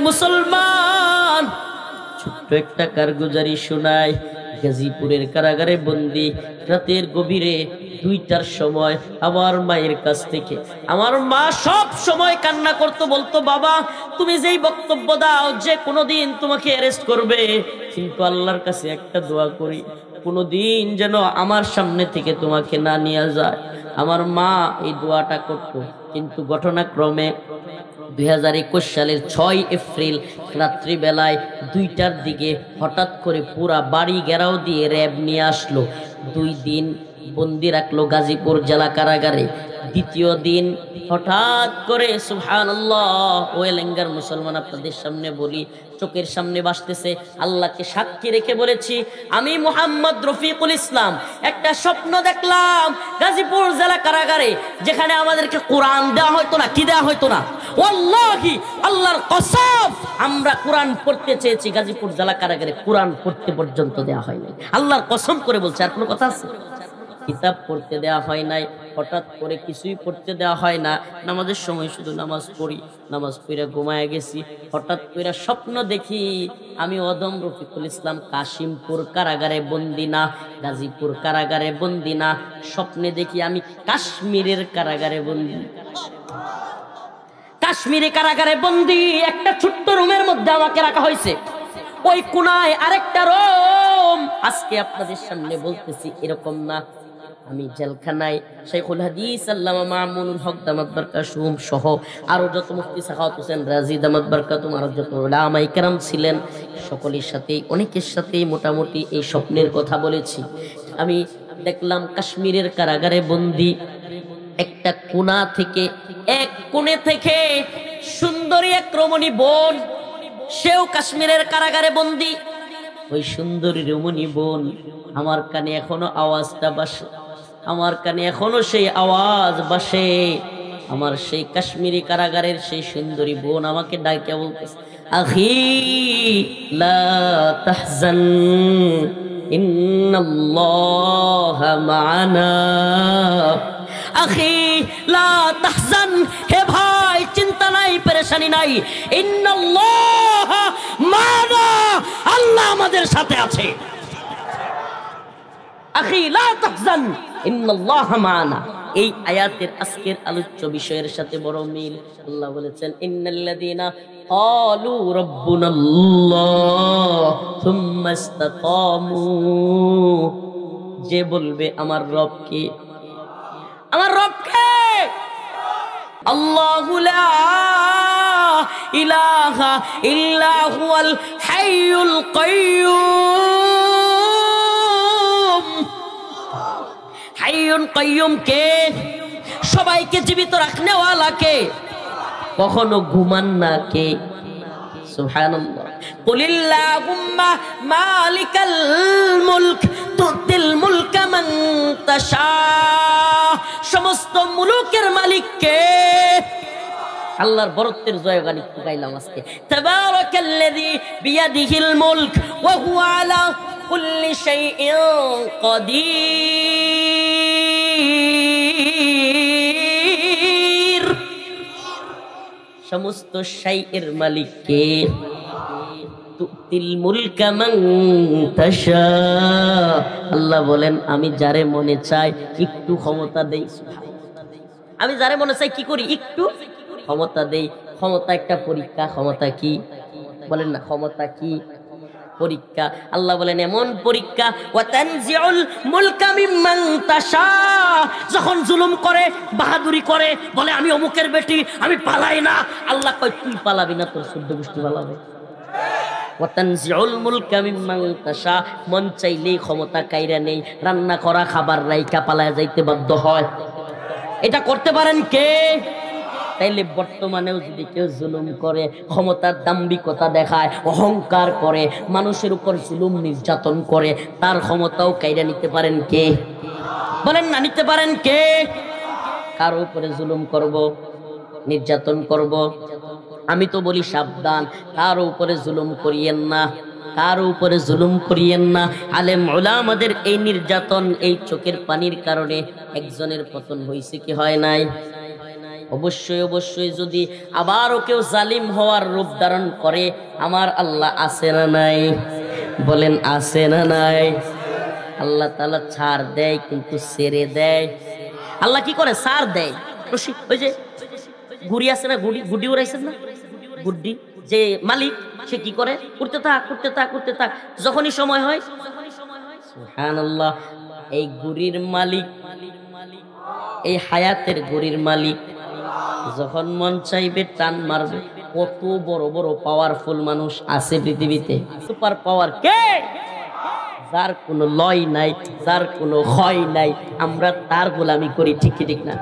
মুসলমান, ছোট্ট একটা কারগুজারি শোনায়। গাজীপুরের কারাগারে বন্দী, রাতের গভীরে 2টার সময় আমার মায়ের কাছ থেকে, আমার মা সব সময় কান্না করতো, বলতো বাবা তুমি যেই বক্তব্য দাও যে কোনোদিন তোমাকে অ্যারেস্ট করবে, কিন্তু আল্লাহর কাছে একটা দোয়া করি কোনোদিন যেন আমার সামনে থেকে তোমাকে না নিয়ে যায়। আমার মা এই দোয়াটা করতো। কিন্তু ঘটনাক্রমে 2021 সালের 6 এপ্রিল রাত্রিবেলায় 2টার দিকে হঠাৎ করে পুরা বাড়ি ঘেরাও দিয়ে র্যাব নিয়ে আসলো। 2 দিন বন্দি রাখলো গাজীপুর জেলা কারাগারে। দ্বিতীয় দিন হঠাৎ করে সুবহানাল্লাহ, ওয়েলেঙ্গার মুসলমান আপনাদের সামনে বলি, চোখের সামনে ভাসতেছে, আল্লাহকে সাক্ষী রেখে বলেছি, আমি মোহাম্মদ রফিকুল ইসলাম একটা স্বপ্ন দেখলাম গাজীপুর জেলা কারাগারে, যেখানে আমাদেরকে কোরআন দেওয়া হয়তো না। কি দেওয়া হয়তো না? ওয়াল্লাহি, আল্লাহর কসম, আমরা কোরআন পড়তে চেয়েছি, গাজীপুর জেলা কারাগারে কোরআন পড়তে পর্যন্ত দেওয়া হয় নাই। আল্লাহর কসম করে বলছে, আর কোনো কথা আছে? কিতাব পড়তে দেওয়া হয় নাই। হঠাৎ করে কিছুই পড়তে দেওয়া হয় না। নামাজের সময় শুধু নামাজ পড়ি, নামাজ পড়ে ঘুমায় গেছি। হঠাৎ করে স্বপ্ন দেখি আমি অদম রফিকুল ইসলাম কাশিমপুর কারাগারে বন্দি না, গাজীপুর কারাগারে বন্দি না। স্বপ্নে দেখি আমি কাশ্মীরের কারাগারে বন্দি। কাশ্মীরি কারাগারে বন্দি, একটা ছোট্ট রুমের মধ্যে আমাকে রাখা হয়েছে। ওই কোনায় আরেকটা রুম। আজকে আপনাদের সামনে বলতেছি এরকম না, আমি জেলখানায় শাইখুল হাদিস আল্লামা মামুনুল হক দামাত বারকাতুহুম সহ আরো যত মুফতি সাখাওয়াত হোসেন রাজি দামাত বারকাতুহুম, আরো যত উলামায়ে কেরাম ছিলেন, সকলের সাথে অনেকের সাথে মোটামুটি এই স্বপ্নের কথা বলেছি। আমি দেখলাম কাশ্মীরের কারাগারে বন্দি। একটা কোণা থেকে, এক কোণে থেকে সুন্দরী এক রমণী বোন, সেও কাশ্মীরের কারাগারে বন্দি। ওই সুন্দরী রমণী বোন, আমার কানে এখনো আওয়াজটা বাসে, আমার কানে এখনো সেই আওয়াজ বাসে। আমার সেই কাশ্মীরি কারাগারের সেই সুন্দরী বোন আমাকে ডাকে বলতেছে, আখি লা তাহজান ইন্নাল্লাহা মা'ানা, আখি লা তাহজান, হে ভাই চিন্তা নাই, পেরেশানি নাই, ইন্নাল্লাহা মা'ানা, আল্লাহ আমাদের সাথে আছে। আখি লা তাহজান ইন্নাল্লাহা মা'ানা, এই আয়াতের আজকের আলোচ্য বিষয়ের সাথে বড় মিল। আল্লাহ বলেছেন, ইন্নাল্লাযীনা ক্বালু রাব্বুনাল্লাহ সুম্মা ইসতাকামু, যে বলবে আমার রব কে, আমার রব কে, আল্লাহু লা ইলাহা ইল্লা হুয়াল হাইয়ুল কাইয়্যুম, হাইয়ুন কাইয়্যুম কে, সবাইকে জীবিত রাখনে ওয়ালা কে, কখনো ঘুমান না কে। সুবহানাল্লাহ। কুলিল্লাহুম্মা মালিকাল মুলক তুতিল মুলকা মান তাশা, সমস্ত মুলুকের মালিক কে, আল্লাহর বরত্বের জয়গান একটু গাইলাম আজকে। তাবারাকাল্লাযী বিয়াদিহিল মুলক ওয়া হুয়া আলা কুল্লি শাইইন কাদির, সমস্ত শাইয়ের মালিক কে। তুতিল মুলকা মান তাশা, আল্লাহ বলেন আমি যারে মনে চাই একটু ক্ষমতা দেই। আমি যারে মনে চাই কি করি, একটু ক্ষমতা দেই। ক্ষমতা একটা পরীক্ষা। ক্ষমতা কি বলেন না? ক্ষমতা কি? পরীক্ষা। আল্লাহ বলেন এমন পরীক্ষা, ওয়া তানজিউল মুলকা মিম্মান তাশা, যখন জুলুম করে, বাহাদুরি করে, বলে আমি অমুকের বেটি, আমি পালাই না, আল্লাহ কয় তুই পালাবি না, তোর সূর্য গোষ্ঠী পালাবে। ওয়া তানজিউল মুলকা মিম্মান তাশা, মন চাইলেই ক্ষমতা কাইরা নেই, রান্না করা খাবার রাইকা পালায় যাইতে বাধ্য হয়। এটা করতে পারেন কে? তাইলে বর্তমানেও যদি কেউ জুলুম করে, ক্ষমতার দাম্ভিকতা দেখায়, অহংকার করে, মানুষের উপর জুলুম নির্যাতন করে, তার ক্ষমতাও কাইরা নিতে পারেন কে? বলেন না, নিতে পারেন কে? কারো উপরে জুলুম করব, নির্যাতন করব, আমি তো বলি সাবধান, কারো উপরে জুলুম করিয়েন না, কারো উপরে জুলুম করিয়েন না। আলেম উলামাদের এই নির্যাতন, এই চোখের পানির কারণে একজনের পতন হয়েছে কি হয় নাই? অবশ্যই অবশ্যই যদি আবারও কেউ জালিম হওয়ার রূপ ধারণ করে, আমার আল্লাহ আছে না নাই? বলেন আছে না নাই? আল্লাহ তাআলা ছাড় দেয় কিন্তু ছেড়ে দেয়। আল্লাহ কি করে? ছাড় দেয়। ওই যে গুড়ি আছে না, গুডি উড়াইছেন না, গুড্ডি যে মালিক, সে কি করে? করতে থাক করতে থাক করতে থাক, যখনই সময় হয় সুবহানাল্লাহ, এই গুড়ির মালিক, এই হায়াতের গুড়ির মালিক যখন মন চাইবে টান মারবে। কত বড় বড় পাওয়ারফুল মানুষ আছে পৃথিবীতে, সুপার পাওয়ার কে? যার কোনো লয় নাই, যার কোনো হয় নাই, আমরা তার গোলামি করি, ঠিক কি ঠিক না?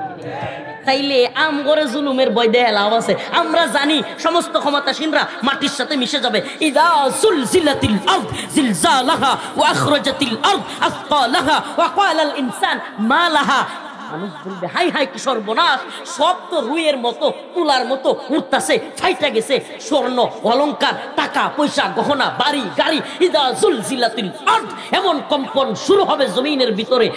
তাইলে আমগরে জুলুমের বয় দেয়া লাভ আছে? আমরা জানি সমস্ত ক্ষমতাসীনরা মাটির সাথে মিশে যাবে। ইদা সুলজিলাতিল আরদ জিলজালাহা ওয়া আখরাজাতিল আরদ আসকালাহা ওয়া ক্বালাল ইনসান মা লাহা। মানুষ বলবে হাই হাই কি সর্বনাশ, সব তো রুইয়ের মতো তুলার মতো উঠতাছে, ফাইটা গেছে স্বর্ণ অলংকার টাকা পয়সা গহনা বাড়ি গাড়ি। ইদা জুলজিলাতিল আরদ, এমন কম্পন শুরু হবে জমিনের ভিতরে।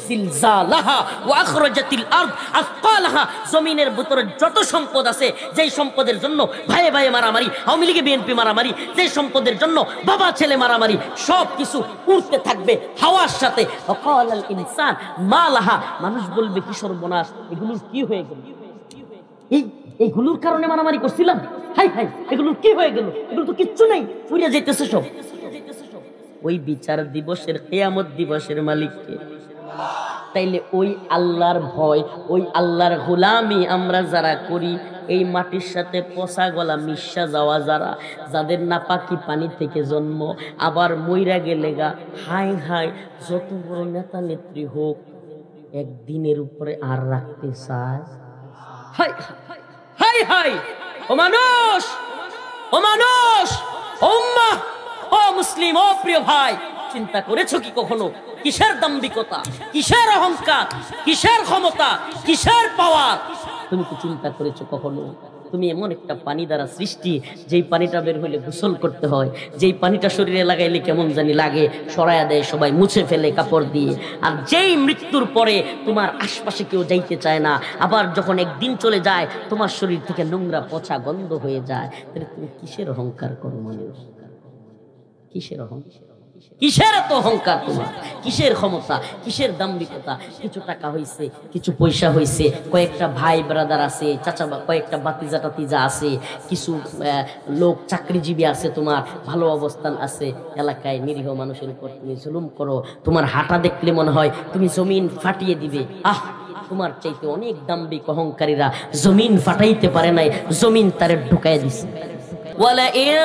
জিলজালাহা ওয়া আখরাজাতিল আরদ আসকালাহা, জমিনের ভিতরে যত সম্পদ আছে, যেই সম্পদের জন্য ভাইয়ে ভাইয়ে মারামারি, আওয়ামী লীগে বিএনপি মারামারি, যে সম্পদের জন্য বাবা ছেলে মারামারি, সব কিছু উড়তে থাকবে হাওয়ার সাথে। ওয়াকালাল ইনসান মা লাহা, মানুষ বলবে কি সর্বনাশ, এগুলোর কি হয়ে গেল? এইগুলোর কারণে মারামারি করছিলাম, হাই হাই এগুলোর কি হয়ে গেল? এগুলো তো কিচ্ছু নাই, উড়ে যাইতেছে সব। ওই বিচার দিবসের, কিয়ামত দিবসের মালিককে। তাইলে ওই আল্লাহর ভয়, ওই আল্লাহর গোলামি আমরা যারা করি, এই মাটির সাথে পচা গলা মিশা যাওয়া যারা, যাদের নাপাকি পানি থেকে জন্ম, আবার মইরা গেলে গা হাই হাই যত বড় নেতা নেত্রী হোক, একদিনের উপরে আর রাখতে চায়। হাই হাই হাই, ও মানুষ, ও মানুষ, ও উম্মাহ, ও মুসলিম, ও প্রিয় ভাই, চিন্তা করেছো কি কখনো কিসের দাম্ভিকতা, কিসের অহংকার, কিসের ক্ষমতা, কিসের পাওয়ার? তুমি কি চিন্তা করেছো কখনো? তুমি এমন একটা পানি দ্বারা সৃষ্টি, যেই পানিটা বের হইলে গোসল করতে হয়, যেই পানিটা শরীরে লাগাইলে কেমন জানি লাগে, সরাইয়া দেয় সবাই, মুছে ফেলে কাপড় দিয়ে। আর যেই মৃত্যুর পরে তোমার আশপাশে কেউ যাইতে চায় না, আবার যখন একদিন চলে যায় তোমার শরীর থেকে নোংরা পচা গন্ধ হয়ে যায়, তাহলে তুমি কিসের অহংকার করো মানুষ? কিসের অহংকার? কিসের এত অহংকার তোমার? কিসের ক্ষমতা, কিসের দাম্ভিকতা? কিছু টাকা হইছে, কিছু পয়সা হইছে, কয়েকটা ভাই ব্রাদার আছে, চাচা কয়েকটা বাতিজা টাতিজা আছে, কিছু লোক চাকরিজীবী আছে, তোমার ভালো অবস্থান আছে, এলাকায় নিরীহ মানুষের উপর তুমি জুলুম করো, তোমার হাঁটা দেখলে মনে হয় তুমি জমিন ফাটিয়ে দিবে। তোমার চাইতে অনেক দাম্ভিক অহংকারীরা জমিন ফাটাইতে পারে নাই, জমিন তারে ঢুকাই দিছে। ولئن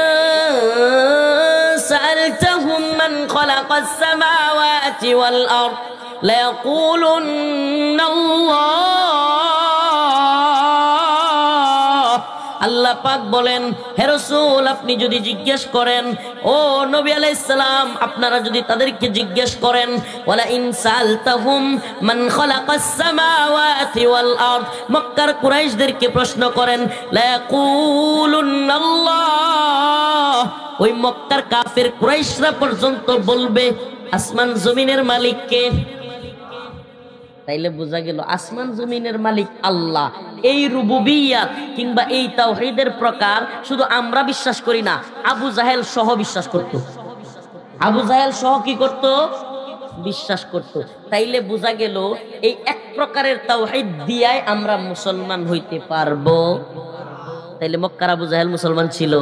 سألتهم من خلق السماوات والأرض ليقولن الله। আল্লাহ পাক বলেন, হে রাসূল আপনি যদি জিজ্ঞেস করেন, ও নবী আলাইহিস সালাম আপনারা যদি তাদেরকে জিজ্ঞেস করেন, ওয়ালা ইন সালতাহুম মান খালাকাস সামাওয়াতি ওয়াল আরদ, মক্কার কুরাইশদেরকে প্রশ্ন করেন, লা ইয়াকুলুন্নাল্লাহ, ওই মক্কার কাফের কুরাইশরা পর্যন্ত বলবে আসমান জমিনের মালিক কে? তাইলে বোঝা গেল আসমান জমিনের মালিক আল্লাহ। এই রুবুবিয়্যাত কিংবা এই তাওহীদের প্রকার শুধু আমরা বিশ্বাস করি না, আবু জাহেল সহ বিশ্বাস করত। আবু জাহেল সহ কি করত? বিশ্বাস করত। তাইলে বোঝা গেল এই এক প্রকারের তাওহীদ দিয়াই আমরা মুসলমান হইতে পারবো। তাইলে মক্কার আবু জাহেল মুসলমান ছিল?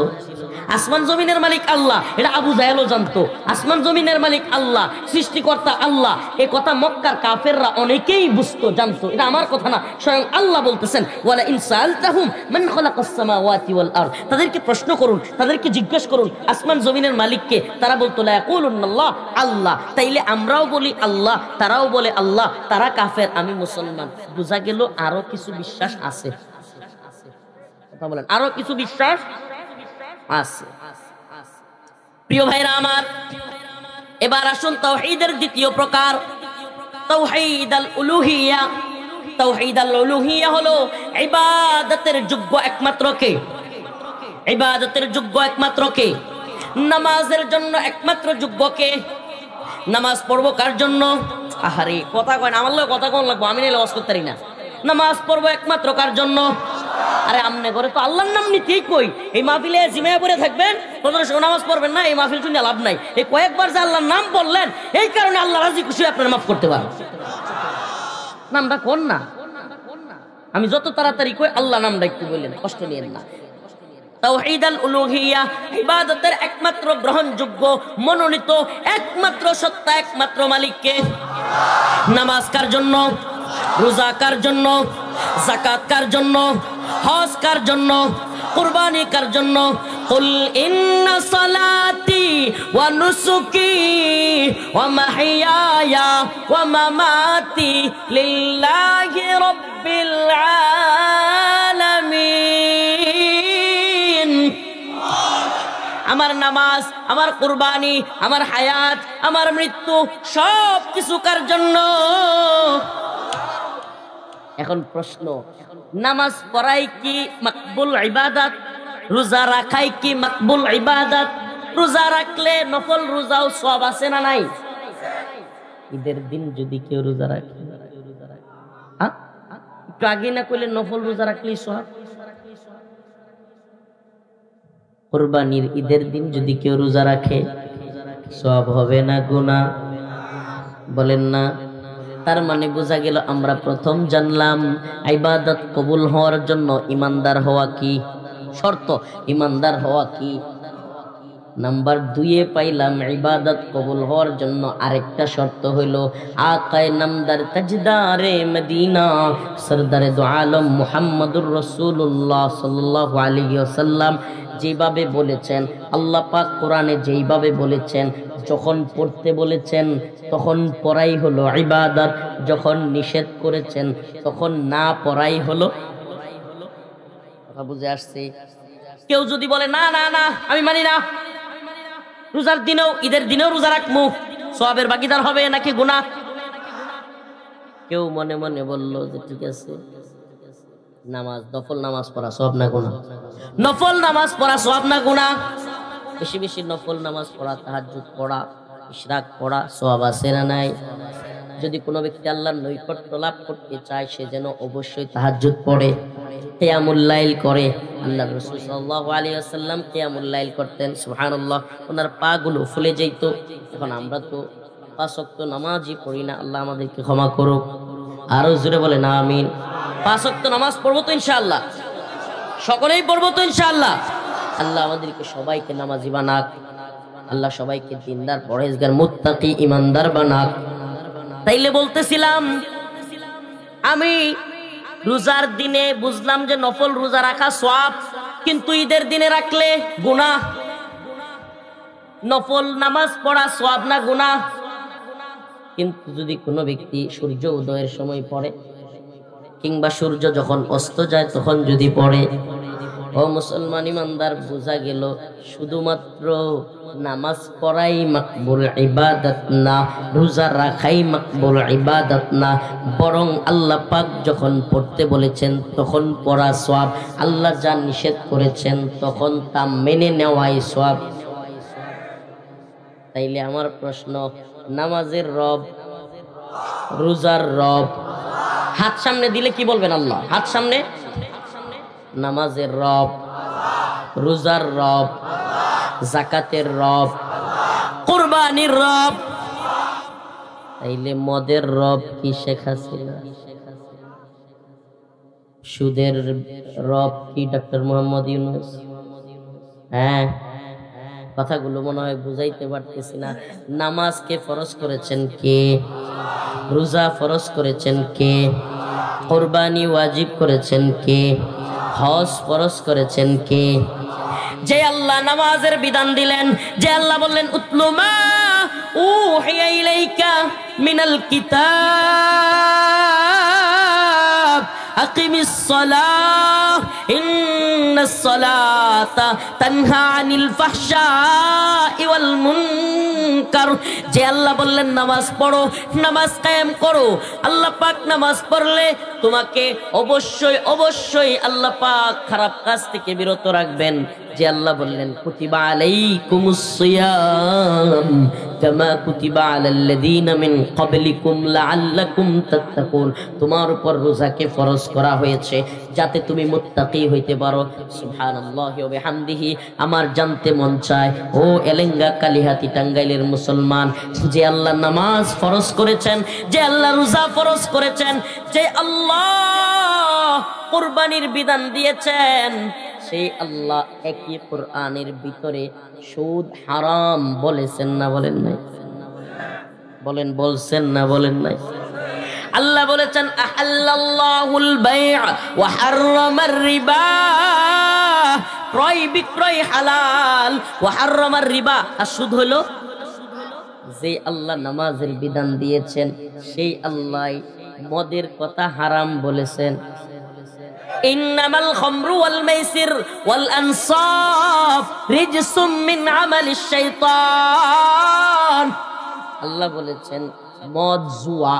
আসমান জমিনের মালিক আল্লাহ, এটা আবু জাহেলও জানতো। আসমান জমিনের মালিক আল্লাহ, সৃষ্টিকর্তা আল্লাহ, এ কথা মক্কার কাফেররা অনেকেই বুঝতো, জানতো। এটা আমার কথা না, স্বয়ং আল্লাহ বলতেছেন, ওয়ালা ইন সাআলতাহুম মান খালাকাস সামাওয়াতি ওয়াল আরদ, তাদেরকে প্রশ্ন করুন, তাদেরকে জিজ্ঞেস করুন আসমান জমিনের মালিককে। তারা বলতো লা ইয়াকুলুন্নাল্লাহ, আল্লাহ। তাইলে আমরাও বলি আল্লাহ, তারাও বলে আল্লাহ, তারা কাফের, আমি মুসলমান। বোঝা গেল আরো কিছু বিশ্বাস আছে। কথা বলেন, আরো কিছু বিশ্বাস আছে। প্রিয় ভাইরা আমার, এবার আসুন তাওহীদের দ্বিতীয় প্রকার, তাওহীদ আল উলুহিয়া। তাওহীদ আল উলুহিয়া হলো ইবাদতের যোগ্য একমাত্র কে? ইবাদতের যোগ্য একমাত্র কে? নামাজের জন্য একমাত্র যোগ্য কে? নামাজ পড়বো কার জন্য? আহারে কথা কয় না, আমার লোক কথা কোন লাগবো, আমি নিয়ে লস করতে পারি না। নামাজ পড়বো একমাত্র কার জন্য? আরে আমনে করে তো আল্লাহর নাম নিতেই কই, এই মাহফিলে জিমায়া পড়ে থাকবেন, নামাজ পড়বেন না, এই মাহফিল শুনে লাভ নাই। এই কয়েকবার যে আল্লাহর নাম বললেন, এই কারণে আল্লাহ রাজি খুশি আপনার মাফ করতে পারেন। নামটা কোন না, আমি যত তাড়াতাড়ি কই আল্লাহ নামটা একটু বললেন, কষ্ট নিয়েন না। তাওহীদ আল উলুহিয়া, ইবাদতের একমাত্র গ্রহণযোগ্য মনোনীত একমাত্র সত্তা একমাত্র মালিককে। নামাজ কার জন্য? রোজা কার জন্য? যাকাত কার জন্য? হজ কার জন্য? কুরবানি কার জন্য? কুল ইন্না সালাতি ওয়া নুসুকি ওয়া মাহইয়ায়া ওয়া মামাতি লিল্লাহি রাব্বিল আলামিন। আমার নামাজ, আমার কুরবানি, আমার হায়াত, আমার মৃত্যু সব কিছু কার জন্য? এখন প্রশ্ন, নামাজ পড়াই কি মাকবুল ইবাদত? রোজা রাখাই কি মাকবুল ইবাদত? রোজা রাখলে নফল রোজাও সওয়াব আছে না নাই? ঈদের দিন যদি কেউ রোজা রাখে, একটু আগে না কইলে নফল রোজা রাখলেই সওয়াব। কুরবানির ঈদের দিন যদি কেউ রোজা রাখে সওয়াব হবে না গুনাহ? বলেন না। তার মানে বোঝা গেল আমরা প্রথম জানলাম ইবাদত কবুল হওয়ার জন্য ইমানদার হওয়া কি শর্ত, ইমানদার হওয়া কি। নাম্বার 2 পাইলাম ইবাদত কবুল হওয়ার জন্য আরেকটা শর্ত হইল আকায়ে নামদার তাজদারে মদিনা সরদারে দু আলম মুহাম্মদুর রাসূলুল্লাহ সাল্লাল্লাহু আলাইহি ওয়াসাল্লাম যেভাবে বলেছেন, আল্লাহ পাক কোরআনে যেইভাবে বলেছেন, যখন পড়তে বলেছেন তখন পড়াই হলো ইবাদত, যখন নিষেধ করেছেন তখন না পড়াই হলো। কথা বুঝে আসছে? কেউ যদি বলে না না না আমি মানি না, রোজার দিনেও ঈদের দিনেও রোজা রাখবো, সওয়াবের ভাগীদার হবে নাকি গুনাহ? কেউ মনে মনে বলল যে ঠিক আছে, নামাজ নফল নামাজ পড়া সওয়াব না গুনাহ? নফল নামাজ পড়া সওয়াব না গুনাহ? বেশি বেশি নফল নামাজ পড়া, তাহাজ্জুদ পড়া, ইশরাক পড়া সওয়াব আছে না নাই? যদি কোনো ব্যক্তি আল্লাহর নৈকট্য লাভ করতে চায় সে যেন অবশ্যই তাহাজ্জুদ পড়ে, কিয়ামুল লাইল করে। আল্লাহর রাসূল সাল্লাল্লাহু আলাইহি ওয়াসাল্লাম কিয়ামুল লাইল করতেন, সুবহানাল্লাহ, ওনার পা গুলো ফুলে যেত। এখন আমরা তো 5 ওয়াক্ত নামাজই পড়ি না, আল্লাহ আমাদেরকে ক্ষমা করুক। আরো জোরে বলেন আমিন। 5 ওয়াক্ত নামাজ পড়বো তো ইনশাআল্লাহ, সকলেই পড়বো তো ইনশাআল্লাহ। আল্লাহ আমাদেরকে সবাইকে নামাজি বানাক, আল্লাহ সবাইকে দিনদার পরহেজগার মুত্তাকি ইমানদার বানাক। তাইলে বলতেছিলাম আমি রোজার দিনে বুঝলাম যে নফল রোজা রাখা সওয়াব, কিন্তু ঈদের দিনে রাখলে গুনাহ। নফল নামাজ পড়া সওয়াব না গুনাহ? কিন্তু যদি কোনো ব্যক্তি সূর্য উদয়ের সময় পড়ে কিংবা সূর্য যখন অস্ত যায় তখন যদি পড়ে, ও মুসলমান ইমানদার, বোঝা গেল শুধুমাত্র নামাজ পড়াই মাকবুল ইবাদত না, রোজা রাখাই মাকবুল ইবাদত না, বরং আল্লাহ পাক যখন পড়তে বলেছেন তখন পড়া সওয়াব, আল্লাহ যা নিষেধ করেছেন তখন তা মেনে নেওয়াই সওয়াব। তাইলে আমার প্রশ্ন, নামাজের রব, রোজার রব, হাত সামনে দিলে কি বলবেন? আল্লাহ। হাত সামনে। নামাজের রব, রোজার রব, যাকাতের রব, কুরবানির রব। তাইলে মদের রব কি শেখ হাসিনা? সুদের রব কি ডক্টর মোহাম্মদ ইউনূস? হ্যাঁ, কথাগুলো মনে হয় বুঝাইতে পারতেছি না। নামাজকে ফরজ করেছেন কে? রোজা ফরজ করেছেন কে? কুরবানি ওয়াজিব করেছেন কে? হজ ফরজ করেছেন কে? যে আল্লাহ নামাজের বিধান দিলেন, যে আল্লাহ বললেন উতলু মা উহিয়া ইলাইকা মিনাল কিতাব আকিমিস সালাহ ইন্নাস সালাতা তানহা আনিল ফাহশাই ওয়াল মুনকার। যে আল্লাহ বললেন নামাজ পড়ো, নামাজ কায়েম করো, আল্লাহ পাক নামাজ পড়লে তোমাকে অবশ্যই অবশ্যই আল্লাহ পাক খারাপ কাজ থেকে বিরত রাখবেন। যে আল্লাহ বললেন কুতিবা আলাইকুমুস সিয়াম কামা কুতিবা আলাল্লাযীনা মিন ক্বাবলিকুম লাআল্লাকুম তাত্তাকুন, তোমার উপর রোজাকে ফরজ করা হয়েছে যাতে তুমি মুত্তাকি হইতে পারো। সুবহানাল্লাহি ওয়া বিহামদিহি। আমার জানতে মন চায়, ও এলেঙ্গা কালিহাতি টাঙ্গাইলের মুসলমান, যে আল্লাহ নামাজ ফরজ করেছেন, যে আল্লাহ রোজা ফরজ করেছেন, যে আল্লাহ কুরবানির বিধান দিয়েছেন, সেই আল্লাহ একই কোরআনের ভিতরে সুদ হারাম বলেছেন না বলেন নাই? বলেন, বলছেন না বলেন নাই? আল্লাহ বলেছেন আহাল্লাল্লাহুল বাই'a ওয়া হাররামার রিবা, ক্রয় বিক্রয় হালাল, ওয়া হাররামার রিবা, আর সুদ হলো। যে আল্লাহ নামাজের বিধান দিয়েছেন সেই আল্লাহ মদের কথা হারাম বলেছেন। ইন্নামাল খামরু ওয়াল মাইসির ওয়াল আনসাব রিজসুম মিন আমালিশ শাইতান, আল্লাহ বলেছেন মদ জুয়া